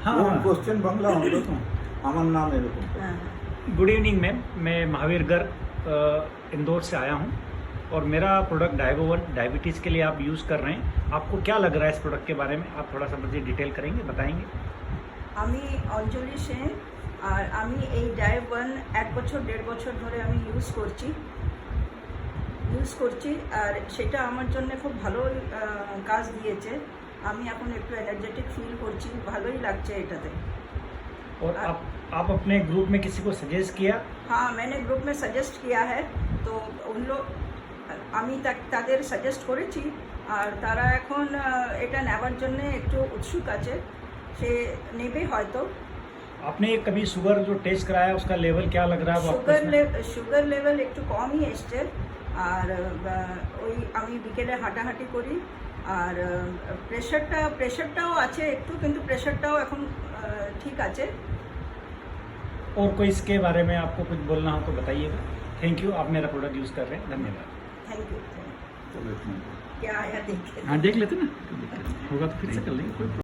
हाँ क्वेश्चन बांग्ला होगा तो আমার নাম এরকম गुड इवनिंग मैम, मैं महावीर गर्ग इंदौर से आया हूँ और मेरा प्रोडक्ट डायगोवन डायबिटीज़ के लिए आप यूज़ कर रहे हैं। आपको क्या लग रहा है इस प्रोडक्ट के बारे में? आप थोड़ा सा मुझे डिटेल करेंगे, बताएंगे? আমি অঞ্জলি সেন আর আমি এই ডায়োবন 1 বছর 1.5 বছর ধরে আমি ইউজ করছি আর সেটা আমার জন্য খুব ভালো কাজ দিয়েছে। আমি এখন একটু এনার্জেটিক ফিল করছি, ভালোই লাগছে এটাতে। और आप अपने ग्रुप में किसी को सजेस्ट किया? हाँ, मैंने ग्रुप में सजेस्ट किया है, तो उन लोग আমি তাদের সাজেস্ট করেছি আর তারা এখন এটা নেওয়ার জন্য একটু উৎসুক আছে, সে নেবে হয়তো। आपने कभी शुगर जो टेस्ट कराया उसका लेवल क्या लग रहा है आपको इसमें? সুগার লেভেল একটু কমই এসছে আর ওই আমি বিকেলে হাঁটাহাঁটি করি আর প্রেশারটাও আছে একটু, কিন্তু প্রেশারটাও এখন ঠিক আছে। और कोई इसके बारे में आपको कुछ बोलना हो तो बताइएगा। थैंक यू, आप मेरा प्रोडक्ट यूज़ कर रहे हैं, धन्यवाद। Thank you. क्या आया देखे? हाँ देख लेते ना, होगा तो फिर से कर लेंगे, कोई